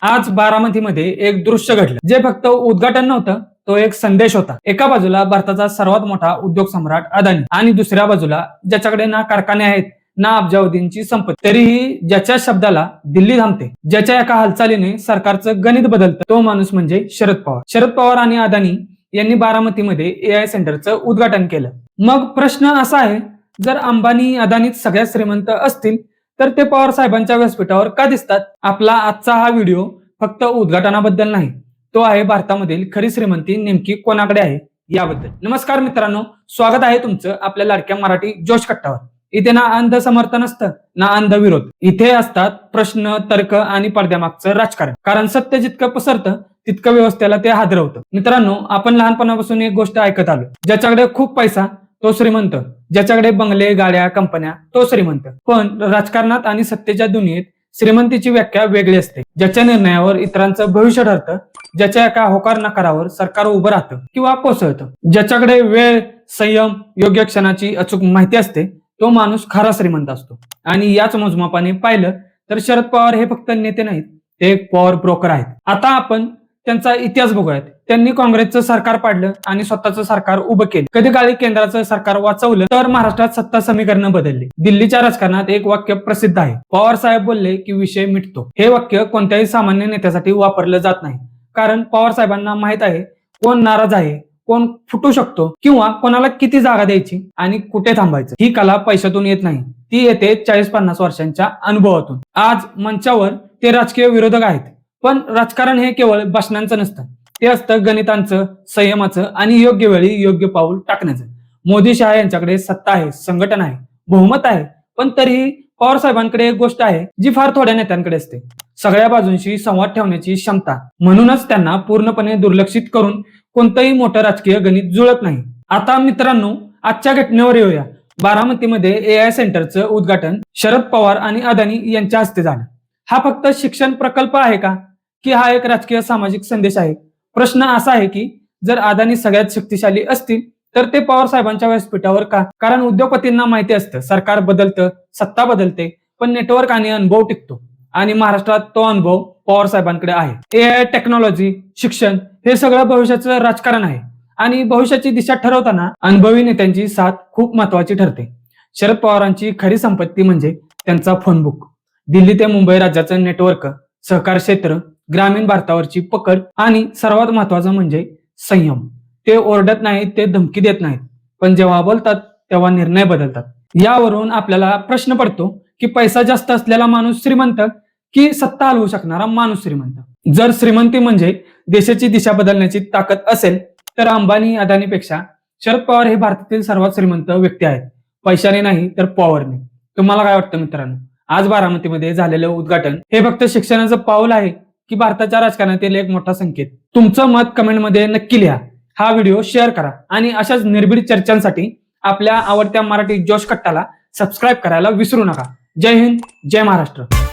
आज बारामतीमध्ये एक दृश्य घडलं जे फक्त उद्घाटन नव्हतं, तो एक संदेश होता। एका बाजूला भारताचा सर्वात मोठा उद्योग सम्राट अदानी आणि दुसऱ्या बाजूला ज्याच्याकडे ना कारखाने आहेत ना अब्जावधींची संपत्ती, तरीही ज्याच्या शब्दाला दिल्ली थांबते, ज्याच्या एका हालचालीने सरकारचं गणित बदलतं, तो माणूस म्हणजे शरद पवार। शरद पवार आणि अदानी यांनी बारामतीमध्ये AI सेंटरचं उद्घाटन केलं। मग प्रश्न असा आहे, जर अंबानी अदानीच सगळ्यात श्रीमंत असतील तर ते पवार साहेबांच्या व्यासपीठावर का दिसतात? आपला आजचा हा व्हिडिओ फक्त उद्घाटनाबद्दल नाही, तो आहे भारतामधील खरी श्रीमंती नेमकी कोणाकडे आहे याबद्दल। नमस्कार मित्रांनो, स्वागत आहे तुमचं आपल्या लाडक्या मराठी जोश कट्टावर। इथे ना अंध समर्थन असतं ना अंध विरोध, इथे असतात प्रश्न, तर्क आणि पडद्यामागचं राजकारण। कारण सत्य जितकं पसरतं तितकं व्यवस्थेला ते हादरवतं। मित्रांनो, आपण लहानपणापासून एक गोष्ट ऐकत आलो, ज्याच्याकडे खूप पैसा तो श्रीमंत, ज्याच्याकडे बंगले, गाड्या, कंपन्या तो श्रीमंत। पण राजकारणात आणि सत्तेच्या दुनियेत श्रीमंतीची व्याख्या वेगळी असते। ज्याच्या निर्णयावर इतरांचं भविष्य ठरतं, ज्याच्या एका होकार नकारावर सरकार उभं राहतं किंवा कोसळतं, ज्याच्याकडे वेळ, संयम, योग्य क्षणाची अचूक माहिती असते, तो माणूस खरा श्रीमंत असतो। आणि याच मोजमापाने पाहिलं तर शरद पवार हे फक्त नेते नाहीत, ते एक पॉवर ब्रोकर आहेत। आता आपण त्यांचा इतिहास बघूयात। त्यांनी काँग्रेसचं सरकार पाडलं आणि स्वतःचं सरकार उभं केलं। कधी काळी केंद्राचं सरकार वाचवलं तर महाराष्ट्रात सत्ता समीकरणं बदलली। दिल्लीच्या राजकारणात एक वाक्य प्रसिद्ध आहे, पवार साहेब बोलले की विषय मिटतो। हे वाक्य कोणत्याही सामान्य नेत्यासाठी वापरलं जात नाही, कारण पवार साहेबांना माहित आहे कोण नाराज आहे, कोण फुटू शकतो किंवा कोणाला किती जागा द्यायची आणि कुठे थांबायचं। ही कला पैशातून येत नाही, ती येते 40-50 वर्षांच्या अनुभवातून। आज मंचावर ते राजकीय विरोधक आहेत, पण राजकारण हे केवळ भाषणांचं नसतं, ते असतं गणितांचं, संयमाचं आणि योग्य वेळी योग्य पाऊल टाकण्याचं। मोदी शहा यांच्याकडे सत्ता आहे, संघटना आहे, बहुमत आहे, पण तरीही पवार साहेबांकडे एक गोष्ट आहे जी फार थोड्या नेत्यांकडे असते, सगळ्या बाजूंशी संवाद ठेवण्याची क्षमता। म्हणूनच त्यांना पूर्णपणे दुर्लक्षित करून कोणतंही मोठं राजकीय गणित जुळत नाही। आता मित्रांनो, आजच्या घटनेवर येऊया। बारामतीमध्ये AI सेंटरचं उद्घाटन शरद पवार आणि अदानी यांच्या हस्ते झालं। हा फक्त शिक्षण प्रकल्प आहे का, की हा एक राजकीय सामाजिक संदेश आहे? प्रश्न असा आहे की जर अदानी सगळ्यात शक्तिशाली असतील तर ते पवार साहेबांच्या व्यासपीठावर का? कारण उद्योगपतींना माहिती असतं सरकार बदलतं, सत्ता बदलते, पण नेटवर्क आणि अनुभव टिकतो, आणि महाराष्ट्रात तो अनुभव पवार साहेबांकडे आहे। AI, टेक्नॉलॉजी, शिक्षण हे सगळं भविष्याचं राजकारण आहे, आणि भविष्याची दिशा ठरवताना अनुभवी नेत्यांची साथ खूप महत्वाची ठरते। शरद पवारांची खरी संपत्ती म्हणजे त्यांचा फोनबुक, दिल्ली ते मुंबई राज्याचं नेटवर्क, सहकार क्षेत्र, ग्रामीण भारतावरची पकड आणि सर्वात महत्वाचं म्हणजे संयम। ते ओरडत नाहीत, ते धमकी देत नाहीत, पण जेव्हा बोलतात तेव्हा निर्णय बदलतात। यावरून आपल्याला प्रश्न पडतो की पैसा जास्त असलेला माणूस श्रीमंत की सत्ता हलवू शकणारा माणूस श्रीमंत? जर श्रीमंती म्हणजे देशाची दिशा बदलण्याची ताकद असेल तर अंबानी अदानीपेक्षा शरद पवार हे भारतातील सर्वात श्रीमंत व्यक्ती आहेत, पैशाने नाही तर पॉवरने। तुम्हाला काय वाटतं मित्रांनो? आज बारामतीमध्ये झालेलं उद्घाटन हे फक्त शिक्षणाचं पाऊल आहे की भारताच्या राजकारणातील एक मोठा संकेत? तुमचं मत कमेंटमध्ये नक्की लिहा, हा व्हिडिओ शेअर करा आणि अशाच निर्भीड चर्चांसाठी आपल्या आवडत्या मराठी जोश कट्टाला सबस्क्राईब करायला विसरू नका। जय हिंद, जय महाराष्ट्र।